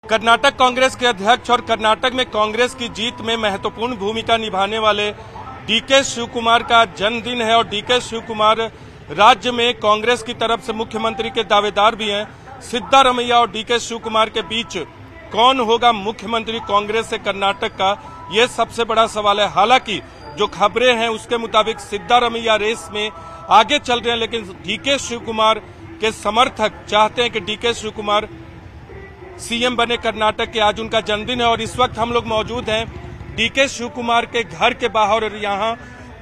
कर्नाटक कांग्रेस के अध्यक्ष और कर्नाटक में कांग्रेस की जीत में महत्वपूर्ण भूमिका निभाने वाले डीके शिवकुमार का जन्मदिन है और डीके शिवकुमार राज्य में कांग्रेस की तरफ से मुख्यमंत्री के दावेदार भी हैं। सिद्धारमैया और डीके शिवकुमार के बीच कौन होगा मुख्यमंत्री कांग्रेस से कर्नाटक का, ये सबसे बड़ा सवाल है। हालांकि जो खबरें हैं उसके मुताबिक सिद्धारमैया रेस में आगे चल रहे हैं, लेकिन डीके शिवकुमार के समर्थक चाहते हैं कि डीके शिवकुमार सीएम बने कर्नाटक के। आज उनका जन्मदिन है और इस वक्त हम लोग मौजूद हैं डीके शिवकुमार के घर के बाहर और यहाँ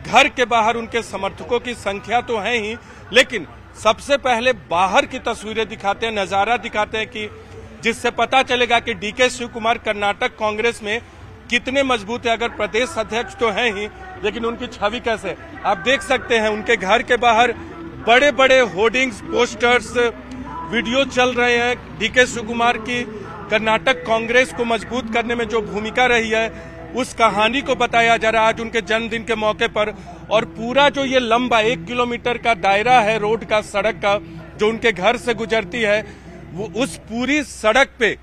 घर के बाहर उनके समर्थकों की संख्या तो है ही, लेकिन सबसे पहले बाहर की तस्वीरें दिखाते हैं, नजारा दिखाते हैं कि जिससे पता चलेगा कि डीके शिवकुमार कर्नाटक कांग्रेस में कितने मजबूत है। अगर प्रदेश अध्यक्ष तो हैं ही, लेकिन उनकी छवि कैसे, आप देख सकते हैं उनके घर के बाहर बड़े बड़े होर्डिंग्स, पोस्टर्स, वीडियो चल रहे हैं। डीके शिवकुमार की कर्नाटक कांग्रेस को मजबूत करने में जो भूमिका रही है उस कहानी को बताया जा रहा है आज उनके जन्मदिन के मौके पर। और पूरा जो ये लंबा 1 किलोमीटर का दायरा है रोड का, सड़क का, जो उनके घर से गुजरती है, वो उस पूरी सड़क पे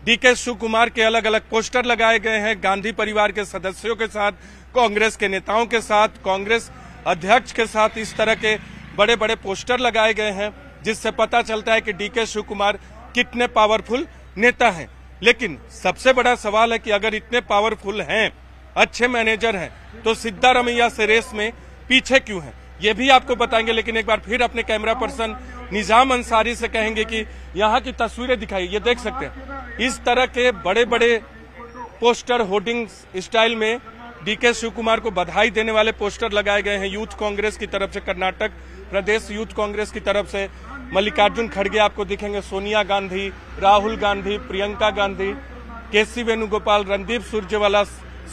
डीके शिवकुमार के अलग अलग पोस्टर लगाए गए हैं। गांधी परिवार के सदस्यों के साथ, कांग्रेस के नेताओं के साथ, कांग्रेस अध्यक्ष के साथ इस तरह के बड़े बड़े पोस्टर लगाए गए हैं, जिससे पता चलता है कि डीके शिवकुमार कितने पावरफुल नेता हैं। लेकिन सबसे बड़ा सवाल है कि अगर इतने पावरफुल हैं, अच्छे मैनेजर हैं, तो सिद्धारमैया से रेस में पीछे क्यों हैं, ये भी आपको बताएंगे। लेकिन एक बार फिर अपने कैमरा पर्सन निजाम अंसारी से कहेंगे कि यहाँ की तस्वीरें दिखाई। ये देख सकते हैं इस तरह के बड़े बड़े पोस्टर, होर्डिंग स्टाइल में डीके शिवकुमार को बधाई देने वाले पोस्टर लगाए गए हैं। यूथ कांग्रेस की तरफ से, कर्नाटक प्रदेश यूथ कांग्रेस की तरफ से मल्लिकार्जुन खड़गे आपको दिखेंगे, सोनिया गांधी, राहुल गांधी, प्रियंका गांधी, केसी वेणुगोपाल, रणदीप सुरजेवाला,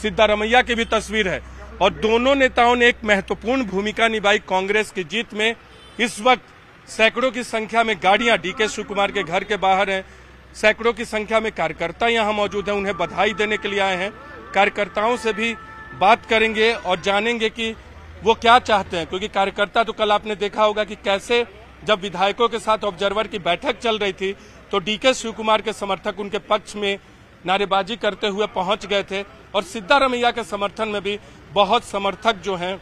सिद्धारमैया की भी तस्वीर है। और दोनों नेताओं ने एक महत्वपूर्ण भूमिका निभाई कांग्रेस की जीत में। इस वक्त सैकड़ों की संख्या में गाड़ियां डीके शिवकुमार के घर के बाहर हैं, सैकड़ों की संख्या में कार्यकर्ता यहां मौजूद हैं, उन्हें बधाई देने के लिए आए हैं। कार्यकर्ताओं से भी बात करेंगे और जानेंगे कि वो क्या चाहते हैं, क्योंकि कार्यकर्ता तो कल आपने देखा होगा कि कैसे जब विधायकों के साथ ऑब्जर्वर की बैठक चल रही थी तो डीके शिवकुमार के समर्थक उनके पक्ष में नारेबाजी करते हुए पहुंच गए थे और सिद्धारमैया के समर्थन में भी बहुत समर्थक जो हैं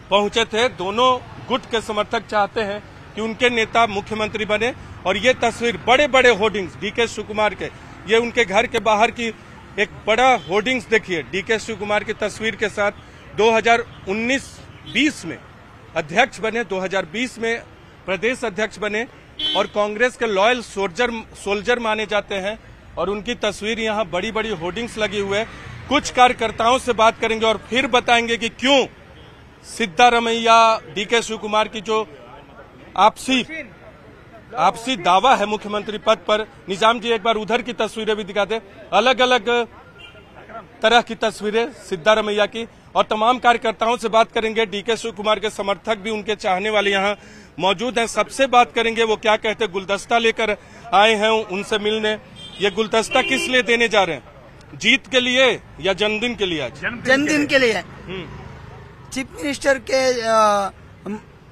पहुंचे थे। दोनों गुट के समर्थक चाहते हैं कि उनके नेता मुख्यमंत्री बने। और ये तस्वीर बड़े बड़े होर्डिंग्स डीके शिवकुमार के, ये उनके घर के बाहर की एक बड़ा होर्डिंग्स देखिए डीके शिवकुमार की तस्वीर के साथ। 2019-20 में अध्यक्ष बने, 2020 में प्रदेश अध्यक्ष बने और कांग्रेस के लॉयल सोल्जर माने जाते हैं। और उनकी तस्वीर यहाँ बड़ी बड़ी होर्डिंग्स लगी हुए। कुछ कार्यकर्ताओं से बात करेंगे और फिर बताएंगे कि क्यों सिद्धारमैया डीके शिवकुमार की जो आपसी दावा है मुख्यमंत्री पद पर। निजाम जी एक बार उधर की तस्वीरें भी दिखा दे, अलग अलग तरह की तस्वीरें सिद्धारमैया की। और तमाम कार्यकर्ताओं से बात करेंगे, डीके शिवकुमार के समर्थक भी, उनके चाहने वाले यहाँ मौजूद हैं, सबसे बात करेंगे वो क्या कहते। गुलदस्ता लेकर आए हैं उनसे मिलने। ये गुलदस्ता किस लिए देने जा रहे हैं, जीत के लिए या जन्मदिन के लिए? आज जन्मदिन के लिए। चीफ मिनिस्टर के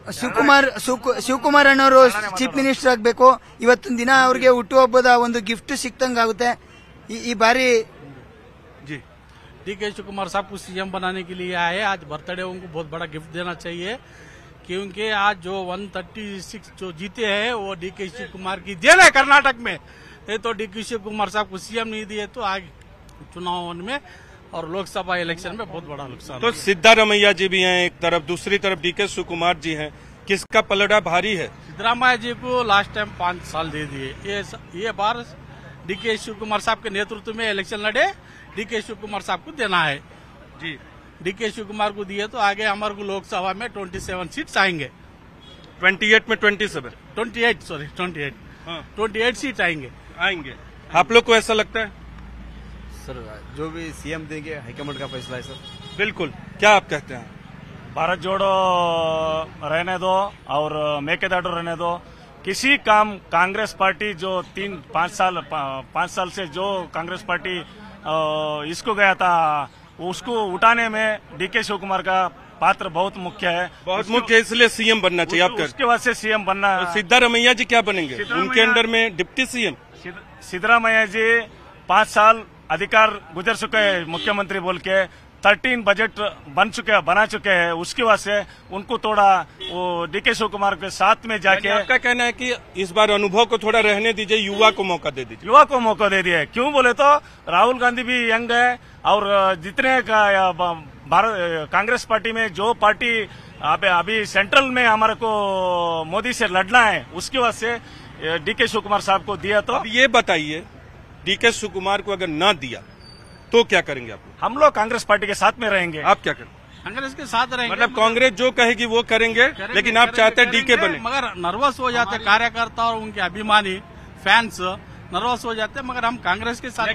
ಶಿವಕುಮಾರ್ ಅನ್ನೋರು ಚೀಫ್ ಮಿನಿಸ್ಟರ್ ಆಗಬೇಕು। ಇವತ್ತಿನ ದಿನ ಅವರಿಗೆ ಹುಟ್ಟುಹಬ್ಬದ ಒಂದು ಗಿಫ್ಟ್ ಸಿಕ್ತಂಗಾಗುತ್ತೆ ಈ ಬಾರಿ। जी, डीके शिवकुमार साहब को सीएम बनाने के लिए आए। आज बर्थडे उनको बहुत बड़ा गिफ्ट देना चाहिए, क्योंकि आज जो 136 जो जीते हैं वो डीके शिवकुमार की देन है कर्नाटक में। ये तो डीके शिवकुमार साहब को सीएम नहीं दिए तो आगे चुनाव में और लोकसभा इलेक्शन में बहुत बड़ा नुकसान। तो सिद्धारमैया जी भी हैं एक तरफ, दूसरी तरफ डीके शिवकुमार जी हैं, किसका पलड़ा भारी है? सिद्धारमैया जी को लास्ट टाइम 5 साल दे दिए, ये बार डीके शिवकुमार साहब के नेतृत्व में इलेक्शन लड़े, डीके शिवकुमार साहब को देना है जी। डीके शिवकुमार को दिए तो आगे हमारे को लोकसभा में 27 सीट्स आएंगे। 28 में 28 सीट आएंगे। आप लोग को ऐसा लगता है? सर जो भी सीएम देंगे हाईकमांड का फैसला है सर। बिल्कुल। क्या आप कहते हैं? भारत जोड़ो रहने दो और मेकेदाटू रहने दो। किसी काम कांग्रेस पार्टी जो 5 साल से जो कांग्रेस पार्टी इसको गया था उसको उठाने में डीके शिवकुमार का पात्र बहुत मुख्य है, बहुत मुख्य, इसलिए सीएम बनना चाहिए। आप उसके बाद से सीएम बनना। सिद्धारमैया जी क्या बनेंगे? उनके अंडर में डिप्टी सीएम सिद्धरामैया जी 5 साल अधिकार गुजर चुके हैं मुख्यमंत्री बोल के 13 बजट बना चुके हैं। उसकी वजह से उनको थोड़ा वो डीके शिव कुमार के साथ में जाके आपका कहना है कि इस बार अनुभव को थोड़ा रहने दीजिए, युवा को मौका दे दीजिए। युवा को मौका दे दिया है। क्यों बोले तो राहुल गांधी भी यंग है और जितने भारत कांग्रेस पार्टी में जो पार्टी अभी सेंट्रल में हमारे को मोदी से लड़ना है, उसकी वजह से डीके शिव कुमार साहब को दिया। तो अब ये बताइए, डीके शिव कुमार को अगर ना दिया तो क्या करेंगे आप? हम लोग कांग्रेस पार्टी के साथ में रहेंगे। आप क्या करेंगे? कांग्रेस के साथ रहेंगे। मतलब कांग्रेस जो कहेगी वो करेंगे, लेकिन आप चाहते हैं डीके बने। मगर नर्वस हो जाते कार्यकर्ता और उनके अभिमानी फैंस नर्वस हो जाते हैं, मगर हम कांग्रेस के साथ।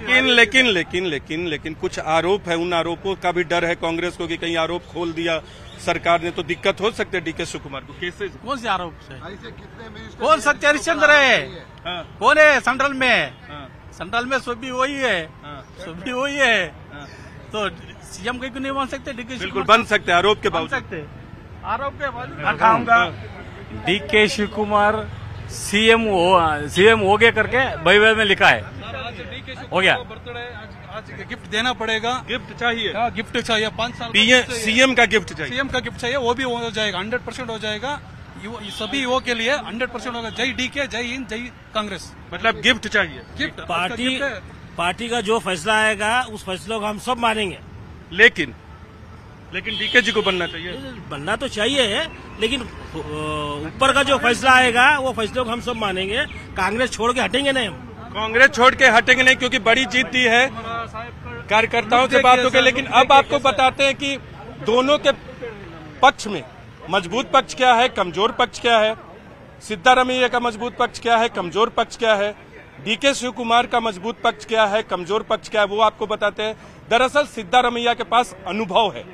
लेकिन कुछ आरोप है, उन आरोपों का भी डर है कांग्रेस को कि कहीं आरोप खोल दिया सरकार ने तो दिक्कत हो सकती है डीके शिव कुमार को। कैसे? कौन से आरोप से? कौन सत्य हरिश्चंद्र है? कौन है सेंट्रल में? सेंट्रल में सुबी वही है, सुबी वही है। तो सीएम क्यों नहीं बन सकते? डीके बिल्कुल बन सकते, आरोप के बावजूद। आरोप के बावजूद खाऊंगा। डीके शिव कुमार सीएम हो गया करके बाइबल में लिखा है, हो गया। आज गिफ्ट देना पड़ेगा। गिफ्ट चाहिए? हाँ, गिफ्ट चाहिए। 5 साल सीएम का गिफ्ट चाहिए। सीएम का गिफ्ट चाहिए, वो भी हो जाएगा, 100% हो जाएगा। सभी युवा के लिए 100% होगा। जय डीके, जय हिंद, जय कांग्रेस। मतलब गिफ्ट चाहिए। गिफ्ट पार्टी का जो फैसला आएगा उस फैसले को हम सब मानेंगे। लेकिन डीके जी को बनना चाहिए। बनना तो चाहिए, लेकिन ऊपर का जो फैसला आएगा वो फैसले को हम सब मानेंगे। कांग्रेस छोड़ के हटेंगे नहीं हम। कांग्रेस छोड़ के हटेंगे नहीं, क्योंकि बड़ी जीत दी है, कार्यकर्ताओं से बात हो गई। लेकिन अब आपको बताते हैं कि दोनों के पक्ष में मजबूत पक्ष क्या है, कमजोर पक्ष क्या है, सिद्धारमैया का मजबूत पक्ष क्या है, कमजोर पक्ष क्या है, डीके शिव कुमार का मजबूत पक्ष क्या है, कमजोर पक्ष क्या है, वो आपको बताते हैं। दरअसल सिद्धारमैया के पास अनुभव है,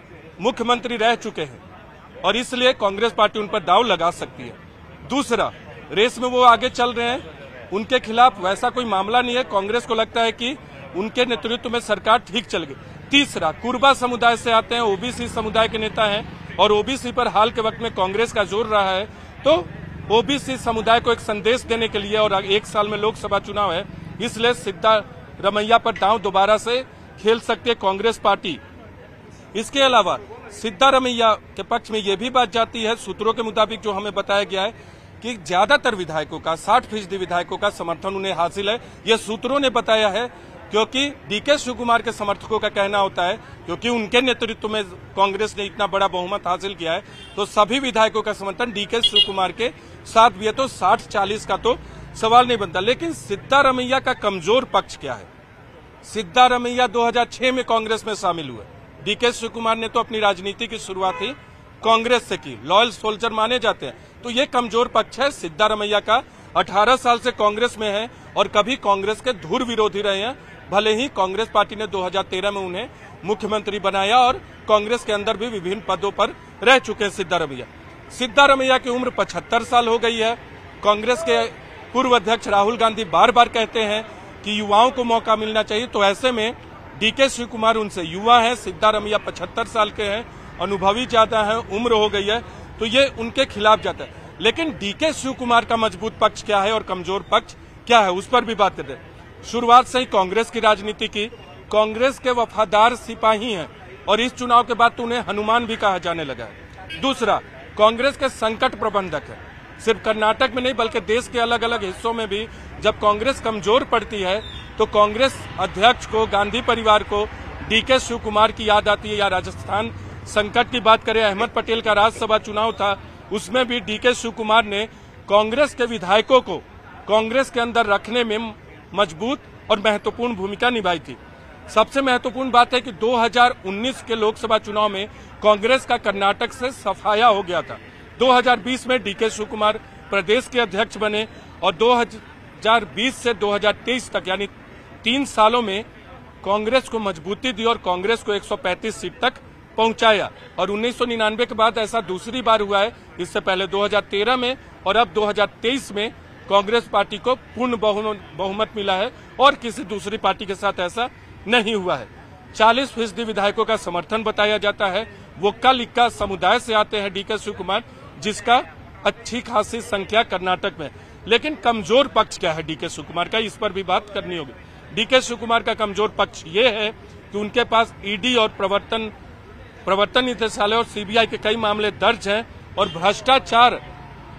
मुख्यमंत्री रह चुके हैं और इसलिए कांग्रेस पार्टी उन पर दांव लगा सकती है। दूसरा, रेस में वो आगे चल रहे हैं, उनके खिलाफ वैसा कोई मामला नहीं है। कांग्रेस को लगता है कि उनके नेतृत्व में सरकार ठीक चल गई। तीसरा, कुर्बा समुदाय से आते हैं, ओबीसी समुदाय के नेता हैं और ओबीसी पर हाल के वक्त में कांग्रेस का जोर रहा है, तो ओबीसी समुदाय को एक संदेश देने के लिए, और 1 साल में लोकसभा चुनाव है, इसलिए सिद्धारमैया पर दांव दोबारा से खेल सकती है कांग्रेस पार्टी। इसके अलावा सिद्धारमैया के पक्ष में यह भी बात जाती है, सूत्रों के मुताबिक जो हमें बताया गया है, कि ज्यादातर विधायकों का 60% विधायकों का समर्थन उन्हें हासिल है। यह सूत्रों ने बताया है, क्योंकि डीके शिव कुमार के समर्थकों का कहना होता है, क्योंकि उनके नेतृत्व में कांग्रेस ने इतना बड़ा बहुमत हासिल किया है, तो सभी विधायकों का समर्थन डीके शिव कुमार के साथ भी है। तो 60-40 का तो सवाल नहीं बनता। लेकिन सिद्धारमैया का कमजोर पक्ष क्या है? सिद्धारमैया 2006 में कांग्रेस में शामिल हुए। डीके शिव कुमार ने तो अपनी राजनीति की शुरुआत ही कांग्रेस से की, लॉयल सोल्जर माने जाते हैं। तो ये कमजोर पक्ष है सिद्धारमैया का। 18 साल से कांग्रेस में है और कभी कांग्रेस के धुर विरोधी रहे हैं, भले ही कांग्रेस पार्टी ने 2013 में उन्हें मुख्यमंत्री बनाया और कांग्रेस के अंदर भी विभिन्न पदों पर रह चुके हैं सिद्धारमैया। सिद्धारमैया की उम्र 75 साल हो गई है। कांग्रेस के पूर्व अध्यक्ष राहुल गांधी बार बार कहते हैं कि युवाओं को मौका मिलना चाहिए, तो ऐसे में डीके शिव कुमार उनसे युवा है, सिद्धारमैया 75 साल के हैं, अनुभवी ज्यादा है, उम्र हो गई है, तो ये उनके खिलाफ जाता है। लेकिन डीके शिव कुमार का मजबूत पक्ष क्या है और कमजोर पक्ष क्या है, उस पर भी बात करते हैं। शुरुआत से ही कांग्रेस की राजनीति की, कांग्रेस के वफादार सिपाही हैं और इस चुनाव के बाद तो उन्हें हनुमान भी कहा जाने लगा है। दूसरा, कांग्रेस के संकट प्रबंधक है, सिर्फ कर्नाटक में नहीं बल्कि देश के अलग अलग हिस्सों में भी जब कांग्रेस कमजोर पड़ती है तो कांग्रेस अध्यक्ष को, गांधी परिवार को डीके शिव कुमार की याद आती है। या राजस्थान संकट की बात करें, अहमद पटेल का राज्यसभा चुनाव था, उसमें भी डीके शिव कुमार ने कांग्रेस के विधायकों को कांग्रेस के अंदर रखने में मजबूत और महत्वपूर्ण भूमिका निभाई थी। सबसे महत्वपूर्ण बात है कि 2019 के लोकसभा चुनाव में कांग्रेस का कर्नाटक से सफाया हो गया था। 2020 में डीके शिव कुमार प्रदेश के अध्यक्ष बने और 2020 से 2023 तक यानी 3 सालों में कांग्रेस को मजबूती दी और कांग्रेस को 135 सीट तक पहुंचाया। और 1999 के बाद ऐसा दूसरी बार हुआ है, इससे पहले 2013 में और अब 2023 में कांग्रेस पार्टी को पूर्ण बहुमत मिला है और किसी दूसरी पार्टी के साथ ऐसा नहीं हुआ है। 40% विधायकों का समर्थन बताया जाता है। वोक्का लिक्का समुदाय से आते हैं डीके शिव कुमार, जिसका अच्छी खासी संख्या कर्नाटक में। लेकिन कमजोर पक्ष क्या है डीके शिवकुमार का, इस पर भी बात करनी होगी। डीके शिवकुमार का कमजोर पक्ष ये है कि उनके पास ईडी और प्रवर्तन निदेशालय और सीबीआई के कई मामले दर्ज हैं और भ्रष्टाचार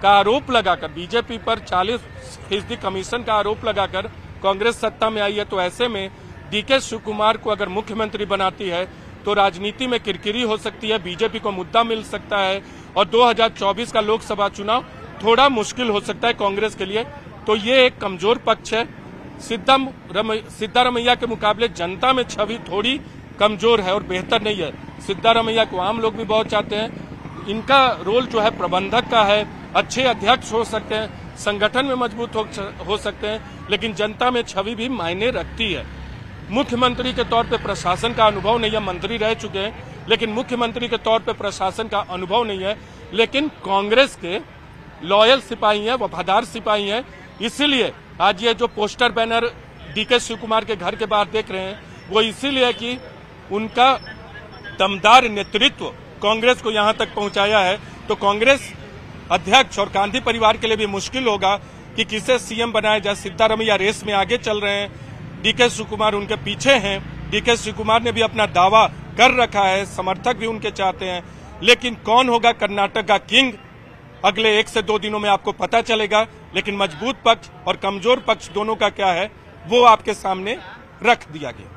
का आरोप लगाकर बीजेपी पर 40% कमीशन का आरोप लगाकर कांग्रेस सत्ता में आई है। तो ऐसे में डीके शिवकुमार को अगर मुख्यमंत्री बनाती है तो राजनीति में किरकिरी हो सकती है, बीजेपी को मुद्दा मिल सकता है और 2024 का लोकसभा चुनाव थोड़ा मुश्किल हो सकता है कांग्रेस के लिए। तो ये एक कमजोर पक्ष है। सिद्धारमैया के मुकाबले जनता में छवि थोड़ी कमजोर है और बेहतर नहीं है। सिद्धारमैया को आम लोग भी बहुत चाहते हैं। इनका रोल जो है प्रबंधक का है, अच्छे अध्यक्ष हो सकते हैं, संगठन में मजबूत हो सकते हैं, लेकिन जनता में छवि भी मायने रखती है। मुख्यमंत्री के तौर पे प्रशासन का अनुभव नहीं है, मंत्री रह चुके हैं, लेकिन मुख्यमंत्री के तौर पे प्रशासन का अनुभव नहीं है। लेकिन कांग्रेस के लॉयल सिपाही हैं, वफादार सिपाही हैं, इसीलिए आज ये जो पोस्टर बैनर डीके शिवकुमार के घर के बाहर देख रहे हैं वो इसीलिए कि उनका दमदार नेतृत्व कांग्रेस को यहां तक पहुंचाया है। तो कांग्रेस अध्यक्ष और गांधी परिवार के लिए भी मुश्किल होगा कि किसे सीएम बनाया जाए। सिद्धारमैया रेस में आगे चल रहे हैं, डीके शिवकुमार उनके पीछे हैं। डीके शिवकुमार ने भी अपना दावा कर रखा है, समर्थक भी उनके चाहते हैं, लेकिन कौन होगा कर्नाटक का किंग अगले 1 से 2 दिनों में आपको पता चलेगा। लेकिन मजबूत पक्ष और कमजोर पक्ष दोनों का क्या है वो आपके सामने रख दिया गया।